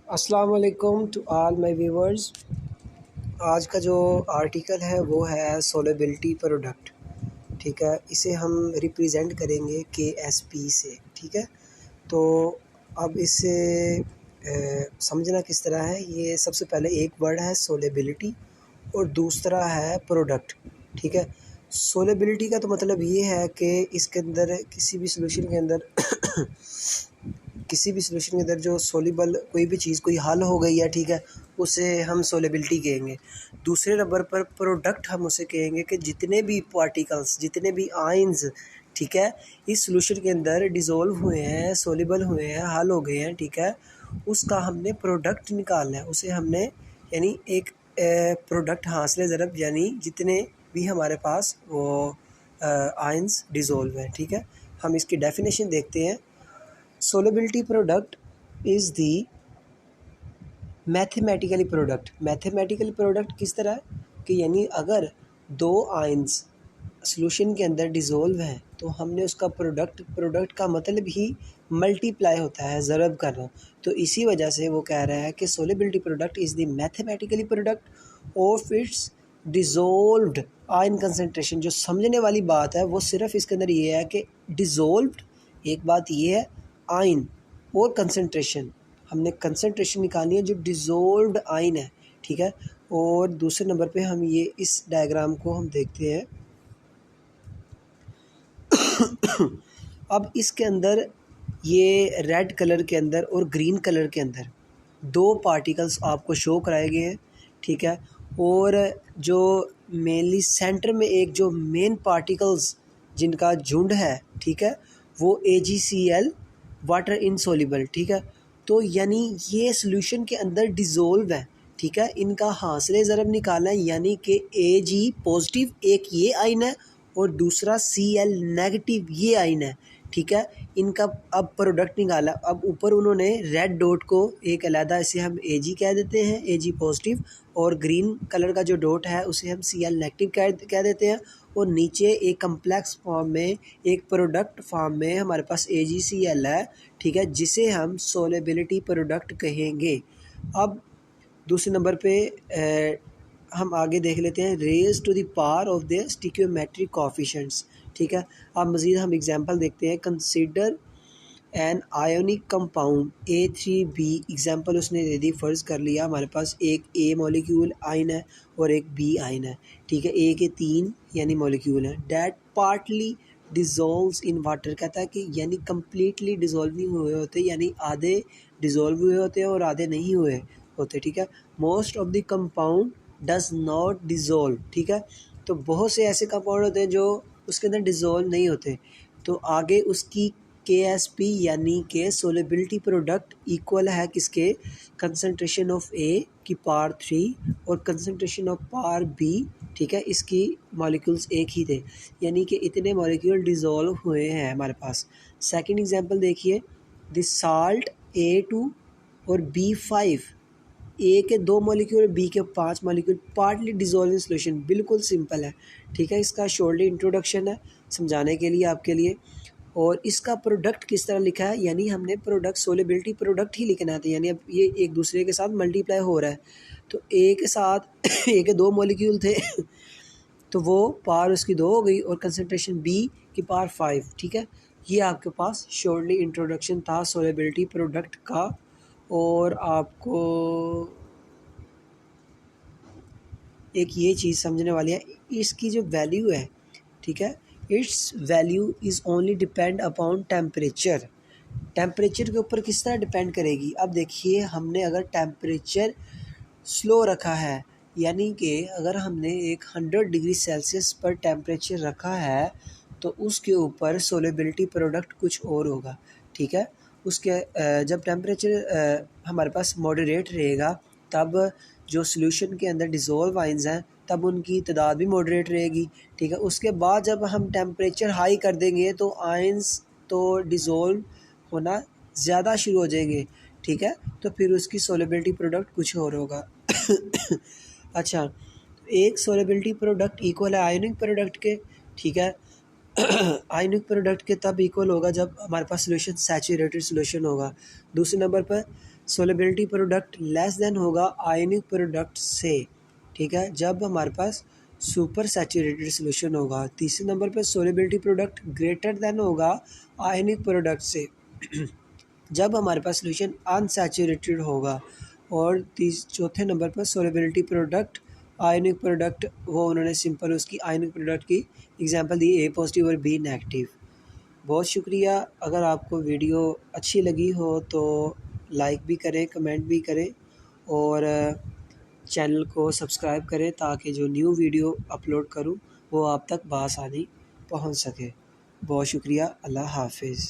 अस्सलाम वालेकुम to all my viewers. आज का जो आर्टिकल है वो है सोलेबिलिटी प्रोडक्ट। ठीक है, इसे हम रिप्रेजेंट करेंगे KSP से। ठीक है, तो अब इसे समझना किस तरह है। ये सबसे पहले एक वर्ड है सोलेबिलिटी और दूसरा है प्रोडक्ट। ठीक है, सोलेबिलिटी का तो मतलब ये है कि इसके अंदर किसी भी सॉल्यूशन के अंदर जो सोल्यूबल कोई भी चीज़ कोई हल हो गई है, ठीक है, उसे हम सोलेबिलिटी कहेंगे। दूसरे नंबर पर प्रोडक्ट हम उसे कहेंगे कि जितने भी पार्टिकल्स, जितने भी आयंस, ठीक है, इस सॉल्यूशन के अंदर डिज़ोल्व हुए हैं, सोल्यूबल हुए हैं, हल हो गए हैं, ठीक है, उसका हमने प्रोडक्ट निकालना है। उसे हमने यानी एक प्रोडक्ट हासिल ज़रब यानी जितने भी हमारे पास वो आयंस डिज़ोल्व हैं। ठीक है, हम इसकी डेफिनेशन देखते हैं। Solubility product is the mathematically product किस तरह कि यानी अगर दो आयंस सॉल्यूशन के अंदर डिज़ोल्व हैं तो हमने उसका प्रोडक्ट का मतलब ही मल्टीप्लाई होता है, ज़रब करना। तो इसी वजह से वो कह रहा है कि solubility product is the mathematically product of its dissolved ion concentration. जो समझने वाली बात है वो सिर्फ इसके अंदर ये है कि डिज़ोल्व्ड, एक बात ये है, आयन और कंसनट्रेशन, हमने कंसनट्रेशन निकालनी है जो डिज़ोल्व्ड आयन है। ठीक है, और दूसरे नंबर पे हम ये इस डायग्राम को हम देखते हैं। अब इसके अंदर ये रेड कलर के अंदर और ग्रीन कलर के अंदर दो पार्टिकल्स आपको शो कराए गए हैं। ठीक है, और जो मेनली सेंटर में एक जो मेन पार्टिकल्स जिनका झुंड है, ठीक है, वो AgCl वाटर इनसोल्यूबल। ठीक है, तो यानी ये सॉल्यूशन के अंदर डिज़ोल्व है। ठीक है, इनका हासिल ज़रब निकालना है, यानी कि Ag पॉजिटिव एक ये आयन है और दूसरा Cl नेगेटिव ये आयन है। ठीक है, इनका अब प्रोडक्ट निकाला। अब ऊपर उन्होंने रेड डॉट को एक अलहदा, इसे हम Ag कह देते हैं, Ag पॉजिटिव, और ग्रीन कलर का जो डॉट है उसे हम Cl नेगेटिव कह देते हैं। और नीचे एक कम्प्लेक्स फॉर्म में, एक प्रोडक्ट फॉर्म में हमारे पास AgCl है। ठीक है, जिसे हम सोलेबिलिटी प्रोडक्ट कहेंगे। अब दूसरे नंबर पे हम आगे देख लेते हैं, raise to the power of the stoichiometric coefficients. ठीक है, अब मज़ीद हम एग्जांपल देखते हैं। Consider an ionic compound A3B। Example उसने दे दी, फ़र्ज़ कर लिया हमारे पास एक A मॉलिक्यूल आयन है और एक B आयन है। ठीक है, A के 3 यानी मॉलिक्यूल हैं। डैट पार्टली डिज़ोल्व्स इन वाटर, कहता है कि यानी कम्प्लीटली डिज़ोल्व नहीं हुए होते, यानी आधे डिज़ोल्व हुए होते हैं और आधे नहीं हुए होते। ठीक है, most of the compound does not dissolve. ठीक है, तो बहुत से ऐसे कंपाउंड होते हैं जो उसके अंदर डिज़ोल्व नहीं होते। तो आगे उसकी KSP यानी कि सोलेबिलिटी प्रोडक्ट इक्वल है किसके, कंसनट्रेशन ऑफ A की पावर 3 और कंसनट्रेशन ऑफ पावर B। ठीक है, इसकी मॉलिक्यूल्स एक ही थे, यानी कि इतने मॉलिक्यूल डिज़ोल्व हुए हैं हमारे पास। सेकंड एग्जांपल देखिए, द साल्ट A2 और B5, ए के 2 मॉलिक्यूल, बी के 5 molecule, partly dissolve in solution. बिल्कुल सिंपल है। ठीक है, इसका शॉर्टली इंट्रोडक्शन है समझाने के लिए आपके लिए। और इसका प्रोडक्ट किस तरह लिखा है, यानी हमने प्रोडक्ट सोलेबिलिटी प्रोडक्ट ही लिखना था, यानी अब ये एक दूसरे के साथ मल्टीप्लाई हो रहा है। तो ए के साथ ए के 2 मॉलिक्यूल थे तो वो पावर उसकी 2 हो गई और कंसनट्रेशन बी की पावर 5। ठीक है, ये आपके पास शॉर्टली इंट्रोडक्शन था सोलेबिलिटी प्रोडक्ट का। और आपको एक ये चीज़ समझने वाली है, इसकी जो वैल्यू है, ठीक है, it's value is only depend upon temperature. Temperature के ऊपर किस तरह डिपेंड करेगी। अब देखिए, हमने अगर टेम्परेचर स्लो रखा है, यानी कि अगर हमने एक 100 डिग्री सेल्सियस पर टेम्परेचर रखा है तो उसके ऊपर सोलेबिलिटी प्रोडक्ट कुछ और होगा। ठीक है, उसके जब टेम्परेचर हमारे पास मॉडरेट रहेगा तब जो सॉल्यूशन के अंदर डिज़ोल्व आयंस हैं तब उनकी तादाद भी मॉडरेट रहेगी। ठीक है, उसके बाद जब हम टेम्परेचर हाई कर देंगे तो आयंस तो डिज़ोल्व होना ज़्यादा शुरू हो जाएंगे। ठीक है, तो फिर उसकी सोलेबिलिटी प्रोडक्ट कुछ और होगा। अच्छा, एक सोलेबिलिटी प्रोडक्ट इक्वल है आयोनिक प्रोडक्ट के। ठीक है, आयनिक प्रोडक्ट के तब इक्वल होगा जब हमारे पास सोल्यूशन सैचुरेटेड सोल्यूशन होगा। दूसरे नंबर पर सोलेबिलिटी प्रोडक्ट लेस देन होगा आयनिक प्रोडक्ट से, ठीक है, जब हमारे पास सुपर सैचुरेटेड सोल्यूशन होगा। तीसरे नंबर पर सोलेबिलिटी प्रोडक्ट ग्रेटर देन होगा आयनिक प्रोडक्ट से जब हमारे पास सोल्यूशन अनसैचुरेटेड होगा। और चौथे नंबर पर सोलेबिलिटी प्रोडक्ट आयनिक प्रोडक्ट, वो उन्होंने सिंपल उसकी आयनिक प्रोडक्ट की एग्जांपल दी ए पॉजिटिव और बी नेगेटिव। बहुत शुक्रिया। अगर आपको वीडियो अच्छी लगी हो तो लाइक भी करें, कमेंट भी करें और चैनल को सब्सक्राइब करें ताकि जो न्यू वीडियो अपलोड करूं वो आप तक बआसानी पहुंच सके। बहुत शुक्रिया। अल्लाह हाफिज़।